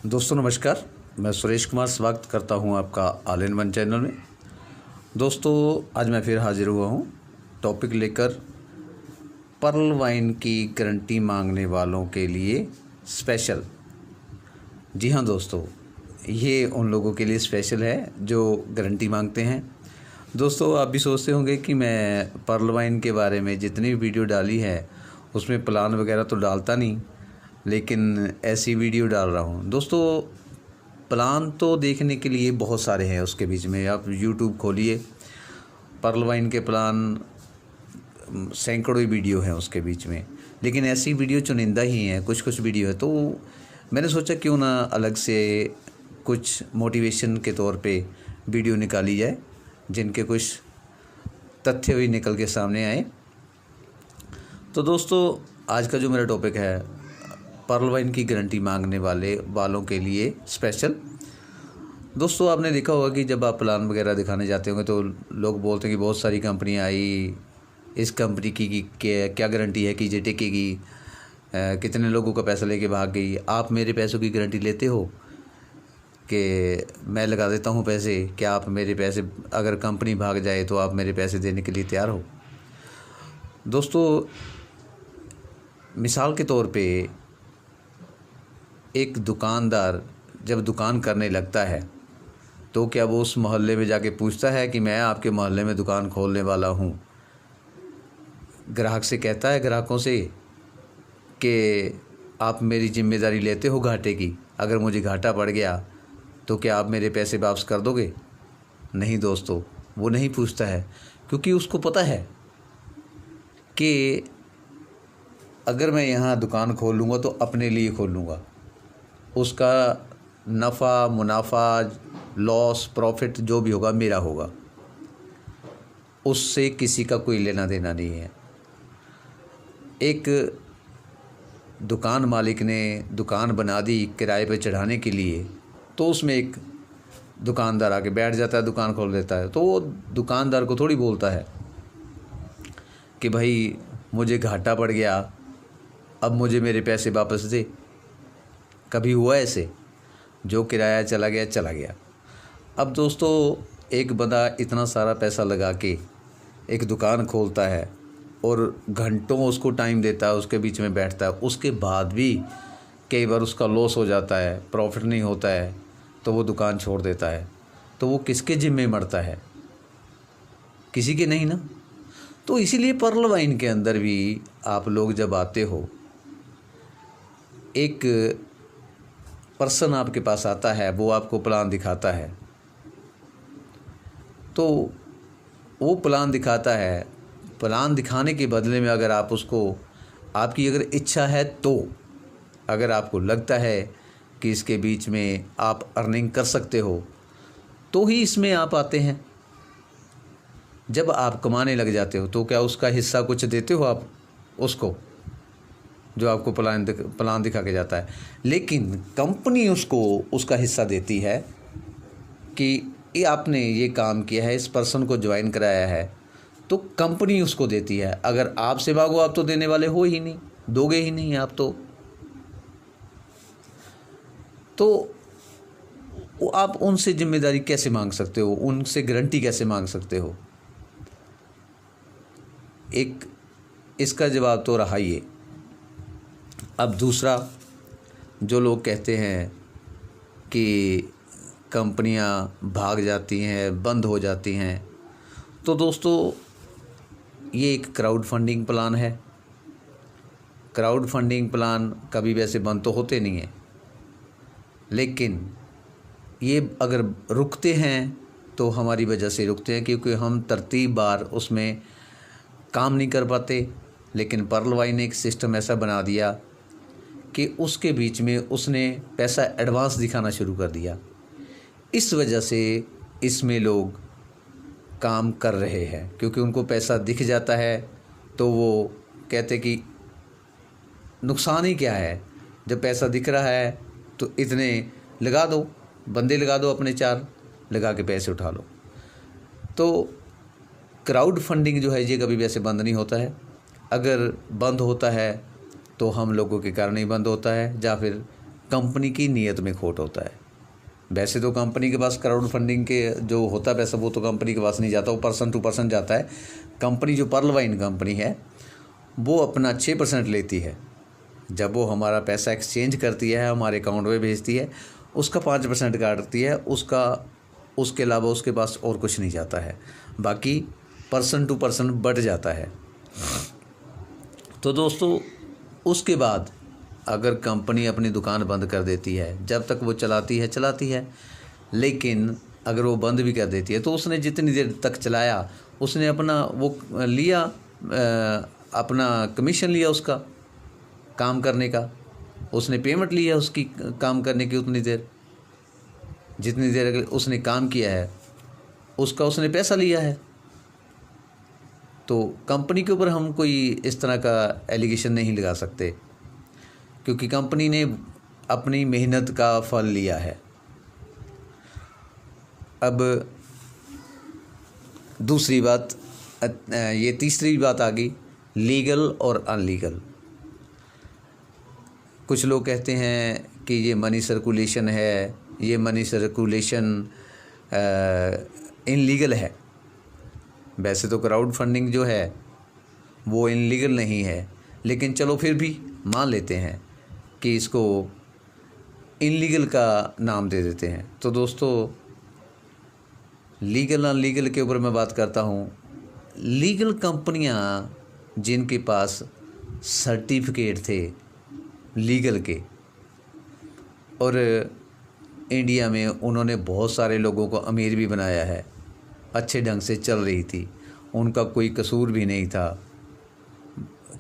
दोस्तों नमस्कार। मैं सुरेश कुमार स्वागत करता हूं आपका ऑल इन वन चैनल में। दोस्तों आज मैं फिर हाजिर हुआ हूं टॉपिक लेकर, पर्ल वाइन की गारंटी मांगने वालों के लिए स्पेशल। जी हाँ दोस्तों, ये उन लोगों के लिए स्पेशल है जो गारंटी मांगते हैं। दोस्तों आप भी सोचते होंगे कि मैं पर्ल वाइन के बारे में जितनी वीडियो डाली है उसमें प्लान वगैरह तो डालता नहीं, लेकिन ऐसी वीडियो डाल रहा हूँ। दोस्तों प्लान तो देखने के लिए बहुत सारे हैं, उसके बीच में आप यूट्यूब खोलिए, पर्ल वाइन के प्लान सैकड़ों वीडियो हैं उसके बीच में, लेकिन ऐसी वीडियो चुनिंदा ही हैं, कुछ वीडियो है। तो मैंने सोचा क्यों ना अलग से कुछ मोटिवेशन के तौर पे वीडियो निकाली जाए, जिनके कुछ तथ्य भी निकल के सामने आए। तो दोस्तों आज का जो मेरा टॉपिक है, पर्ल वाइन की गारंटी मांगने वालों के लिए स्पेशल। दोस्तों आपने देखा होगा कि जब आप प्लान वगैरह दिखाने जाते होंगे तो लोग बोलते हैं कि बहुत सारी कंपनियां आई, इस कंपनी की क्या गारंटी है कि ये टिकेगी, कितने लोगों का पैसा लेके भाग गई। आप मेरे पैसों की गारंटी लेते हो कि मैं लगा देता हूं पैसे, क्या आप मेरे पैसे, अगर कंपनी भाग जाए तो आप मेरे पैसे देने के लिए तैयार हो? दोस्तों मिसाल के तौर पे एक दुकानदार जब दुकान करने लगता है तो क्या वो उस मोहल्ले में जाके पूछता है कि मैं आपके मोहल्ले में दुकान खोलने वाला हूँ? ग्राहक से कहता है, ग्राहकों से, कि आप मेरी जिम्मेदारी लेते हो घाटे की, अगर मुझे घाटा पड़ गया तो क्या आप मेरे पैसे वापस कर दोगे? नहीं दोस्तों, वो नहीं पूछता है, क्योंकि उसको पता है कि अगर मैं यहाँ दुकान खोलूँगा तो अपने लिए खोलूँगा, उसका नफ़ा मुनाफा, लॉस प्रॉफिट जो भी होगा मेरा होगा, उससे किसी का कोई लेना देना नहीं है। एक दुकान मालिक ने दुकान बना दी किराए पे चढ़ाने के लिए, तो उसमें एक दुकानदार आके बैठ जाता है, दुकान खोल देता है, तो वो दुकानदार को थोड़ी बोलता है कि भाई मुझे घाटा पड़ गया, अब मुझे मेरे पैसे वापस दे। कभी हुआ ऐसे? जो किराया चला गया चला गया। अब दोस्तों एक बंदा इतना सारा पैसा लगा के एक दुकान खोलता है और घंटों उसको टाइम देता है, उसके बीच में बैठता है, उसके बाद भी कई बार उसका लॉस हो जाता है, प्रॉफिट नहीं होता है, तो वो दुकान छोड़ देता है। तो वो किसके जिम्मे मरता है? किसी के नहीं ना। तो इसीलिए पर्ल वाइन के अंदर भी आप लोग जब आते हो, एक पर्सन आपके पास आता है, वो आपको प्लान दिखाता है, तो वो प्लान दिखाता है, प्लान दिखाने के बदले में अगर आप उसको, आपकी अगर इच्छा है तो, अगर आपको लगता है कि इसके बीच में आप अर्निंग कर सकते हो, तो ही इसमें आप आते हैं। जब आप कमाने लग जाते हो तो क्या उसका हिस्सा कुछ देते हो आप उसको, जो आपको प्लान दिखा के जाता है? लेकिन कंपनी उसको उसका हिस्सा देती है कि ये आपने ये काम किया है, इस पर्सन को ज्वाइन कराया है, तो कंपनी उसको देती है। अगर आपसे मांगो आप तो देने वाले हो ही नहीं, दोगे ही नहीं आप तो आप उनसे जिम्मेदारी कैसे मांग सकते हो, उनसे गारंटी कैसे मांग सकते हो? एक इसका जवाब तो रहा ही है। अब दूसरा, जो लोग कहते हैं कि कंपनियां भाग जाती हैं, बंद हो जाती हैं, तो दोस्तों ये एक क्राउड फंडिंग प्लान है। क्राउड फंडिंग प्लान कभी वैसे बंद तो होते नहीं हैं, लेकिन ये अगर रुकते हैं तो हमारी वजह से रुकते हैं, क्योंकि हम तरतीब बार उसमें काम नहीं कर पाते। लेकिन पर्ल वाइन ने एक सिस्टम ऐसा बना दिया कि उसके बीच में उसने पैसा एडवांस दिखाना शुरू कर दिया। इस वजह से इसमें लोग काम कर रहे हैं, क्योंकि उनको पैसा दिख जाता है तो वो कहते कि नुकसान ही क्या है, जब पैसा दिख रहा है तो इतने लगा दो, बंदे लगा दो, अपने 4 लगा के पैसे उठा लो। तो क्राउड फंडिंग जो है ये कभी वैसे बंद नहीं होता है। अगर बंद होता है तो हम लोगों के कारण ही बंद होता है, या फिर कंपनी की नीयत में खोट होता है। वैसे तो कंपनी के पास क्राउड फंडिंग के जो होता है पैसा वो तो कंपनी के पास नहीं जाता, वो पर्सन टू पर्सन जाता है। कंपनी जो पर्ल वाइन कंपनी है वो अपना 6% लेती है। जब वो हमारा पैसा एक्सचेंज करती है, हमारे अकाउंट में भेजती है, उसका 5% काटती है, उसके अलावा उसके पास और कुछ नहीं जाता है। बाकी पर्सन टू पर्सन बढ़ जाता है। तो दोस्तों उसके बाद अगर कंपनी अपनी दुकान बंद कर देती है, जब तक वो चलाती है, लेकिन अगर वो बंद भी कर देती है तो उसने जितनी देर तक चलाया उसने अपना वो लिया, अपना कमीशन लिया उसका काम करने का, उसने पेमेंट लिया उसकी काम करने की, उतनी देर जितनी देर अगर उसने काम किया है उसका उसने पैसा लिया है। तो कंपनी के ऊपर हम कोई इस तरह का एलिगेशन नहीं लगा सकते, क्योंकि कंपनी ने अपनी मेहनत का फल लिया है। अब दूसरी बात, ये तीसरी बात आ गई, लीगल और अनलीगल। कुछ लोग कहते हैं कि ये मनी सर्कुलेशन है, ये मनी सर्कुलेशन इनलीगल है। वैसे तो क्राउड फंडिंग जो है वो इनलीगल नहीं है, लेकिन चलो फिर भी मान लेते हैं कि इसको इनलीगल का नाम दे देते हैं। तो दोस्तों लीगल अनलीगल के ऊपर मैं बात करता हूँ। लीगल कंपनियाँ जिनके पास सर्टिफिकेट थे लीगल के, और इंडिया में उन्होंने बहुत सारे लोगों को अमीर भी बनाया है, अच्छे ढंग से चल रही थी, उनका कोई कसूर भी नहीं था।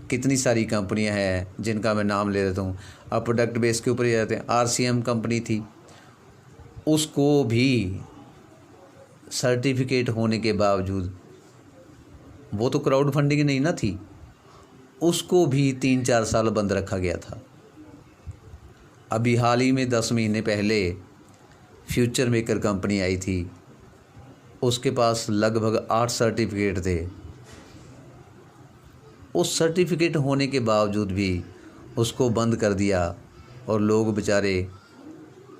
कितनी सारी कंपनियां हैं जिनका मैं नाम ले देता हूँ, अब प्रोडक्ट बेस के ऊपर ही जाते हैं। RCM कंपनी थी, उसको भी सर्टिफिकेट होने के बावजूद, वो तो क्राउड फंडिंग नहीं ना थी, उसको भी 3-4 साल बंद रखा गया था। अभी हाल ही में 10 महीने पहले फ्यूचर मेकर कंपनी आई थी, उसके पास लगभग 8 सर्टिफिकेट थे। उस सर्टिफिकेट होने के बावजूद भी उसको बंद कर दिया, और लोग बेचारे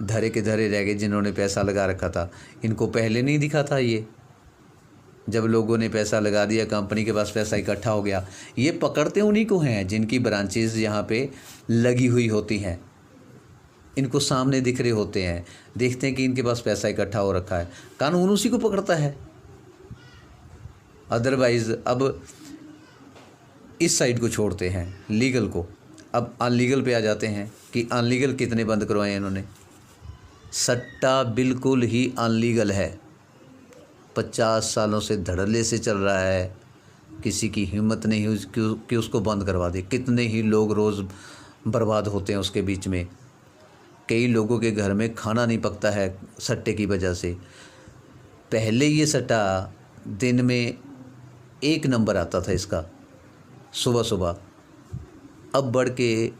धरे के धरे रह गए जिन्होंने पैसा लगा रखा था। इनको पहले नहीं दिखा था ये, जब लोगों ने पैसा लगा दिया, कंपनी के पास पैसा इकट्ठा हो गया। ये पकड़ते उन्हीं को हैं जिनकी ब्रांचेस यहाँ पे लगी हुई होती हैं, इनको सामने दिख रहे होते हैं, देखते हैं कि इनके पास पैसा इकट्ठा हो रखा है, कानून उसी को पकड़ता है। अदरवाइज़ अब इस साइड को छोड़ते हैं लीगल को, अब अनलीगल पे आ जाते हैं कि अनलीगल कितने बंद करवाए इन्होंने। सट्टा बिल्कुल ही अनलीगल है, 50 सालों से धड़ल्ले से चल रहा है, किसी की हिम्मत नहीं हुई कि उसको बंद करवा दे। कितने ही लोग रोज़ बर्बाद होते हैं उसके बीच में, कई लोगों के घर में खाना नहीं पकता है सट्टे की वजह से। पहले ये सट्टा दिन में 1 नंबर आता था इसका सुबह सुबह, अब बढ़ के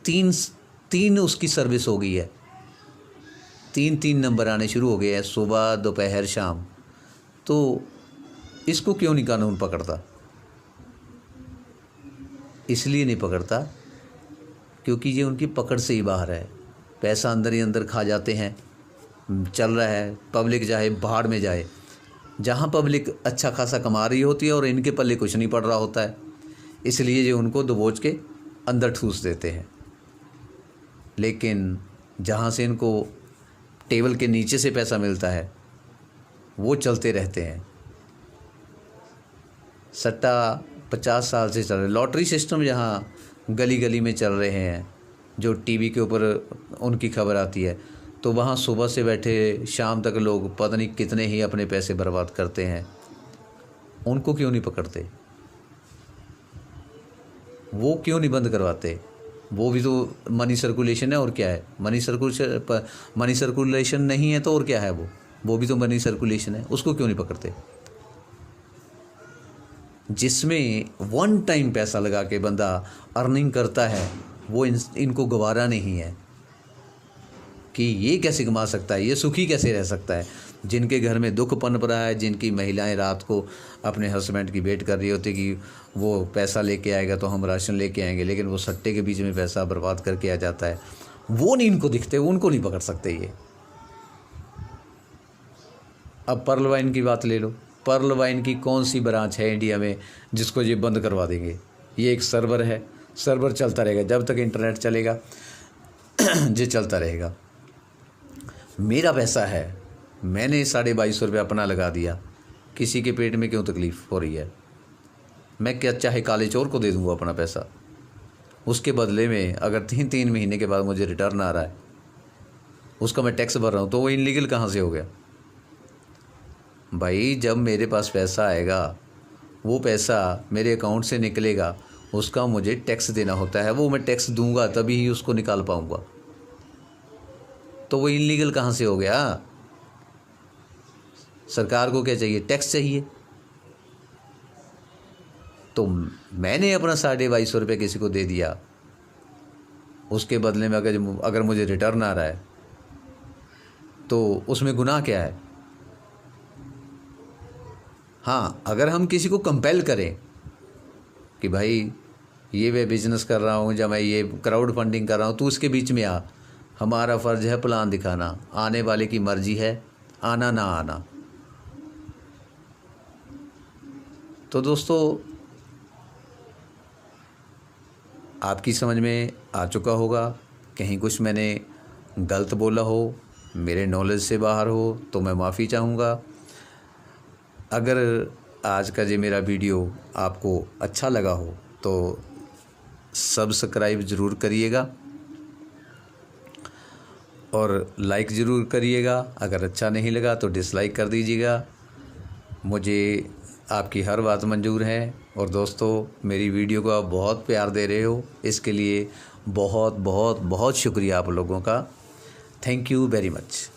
3 उसकी सर्विस हो गई है, 3 नंबर आने शुरू हो गए हैं, सुबह दोपहर शाम। तो इसको क्यों नहीं कानून पकड़ता? इसलिए नहीं पकड़ता क्योंकि ये उनकी पकड़ से ही बाहर है, पैसा अंदर ही अंदर खा जाते हैं, चल रहा है। पब्लिक चाहे भाड़ में जाए, जहाँ पब्लिक अच्छा खासा कमा रही होती है और इनके पल्ले कुछ नहीं पड़ रहा होता है, इसलिए ये उनको दबोच के अंदर ठूस देते हैं। लेकिन जहाँ से इनको टेबल के नीचे से पैसा मिलता है वो चलते रहते हैं। सट्टा 50 साल से चल रहा है। लॉटरी सिस्टम जहाँ गली गली में चल रहे हैं, जो टीवी के ऊपर उनकी खबर आती है, तो वहाँ सुबह से बैठे शाम तक लोग पता नहीं कितने ही अपने पैसे बर्बाद करते हैं। उनको क्यों नहीं पकड़ते? वो क्यों नहीं बंद करवाते? वो भी तो मनी सर्कुलेशन है, और क्या है? मनी सर्कुलेशन नहीं है तो और क्या है? वो भी तो मनी सर्कुलेशन है, उसको क्यों नहीं पकड़ते? जिसमें 1 टाइम पैसा लगा के बंदा अर्निंग करता है, वो इनको गवारा नहीं है कि ये कैसे कमा सकता है, ये सुखी कैसे रह सकता है। जिनके घर में दुख पनप रहा है, जिनकी महिलाएं रात को अपने हस्बैंड की वेट कर रही होती कि वो पैसा लेके आएगा तो हम राशन लेके आएंगे, लेकिन वो सट्टे के बीच में पैसा बर्बाद करके आ जाता है, वो नहीं इनको दिखते, उनको नहीं पकड़ सकते ये। अब पर्ल वाइन की बात ले लो, पर्ल वाइन की कौन सी ब्रांच है इंडिया में जिसको ये बंद करवा देंगे? ये एक सर्वर है, सर्वर चलता रहेगा जब तक इंटरनेट चलेगा ये चलता रहेगा। मेरा पैसा है, मैंने 2250 रुपये अपना लगा दिया, किसी के पेट में क्यों तकलीफ़ हो रही है? मैं क्या चाहे काले चोर को दे दूँगा अपना पैसा, उसके बदले में अगर 3 महीने के बाद मुझे रिटर्न आ रहा है, उसका मैं टैक्स भर रहा हूँ, तो वो इनलीगल कहाँ से हो गया? भाई जब मेरे पास पैसा आएगा, वो पैसा मेरे अकाउंट से निकलेगा, उसका मुझे टैक्स देना होता है, वो मैं टैक्स दूंगा तभी ही उसको निकाल पाऊंगा। तो वो इनलीगल कहाँ से हो गया? सरकार को क्या चाहिए? टैक्स चाहिए। तो मैंने अपना 2250 रुपये किसी को दे दिया, उसके बदले में अगर मुझे रिटर्न आ रहा है तो उसमें गुनाह क्या है? हाँ, अगर हम किसी को कंपेल करें कि भाई ये मैं बिज़नेस कर रहा हूँ या मैं ये क्राउड फंडिंग कर रहा हूँ, तो उसके बीच में आ, हमारा फ़र्ज़ है प्लान दिखाना, आने वाले की मर्ज़ी है आना ना आना। तो दोस्तों आपकी समझ में आ चुका होगा, कहीं कुछ मैंने गलत बोला हो, मेरे नॉलेज से बाहर हो तो मैं माफ़ी चाहूँगा। अगर आज का ये मेरा वीडियो आपको अच्छा लगा हो तो सब्सक्राइब ज़रूर करिएगा और लाइक ज़रूर करिएगा। अगर अच्छा नहीं लगा तो डिसलाइक कर दीजिएगा। मुझे आपकी हर बात मंजूर है। और दोस्तों मेरी वीडियो को आप बहुत प्यार दे रहे हो, इसके लिए बहुत बहुत बहुत शुक्रिया आप लोगों का। Thank you very much.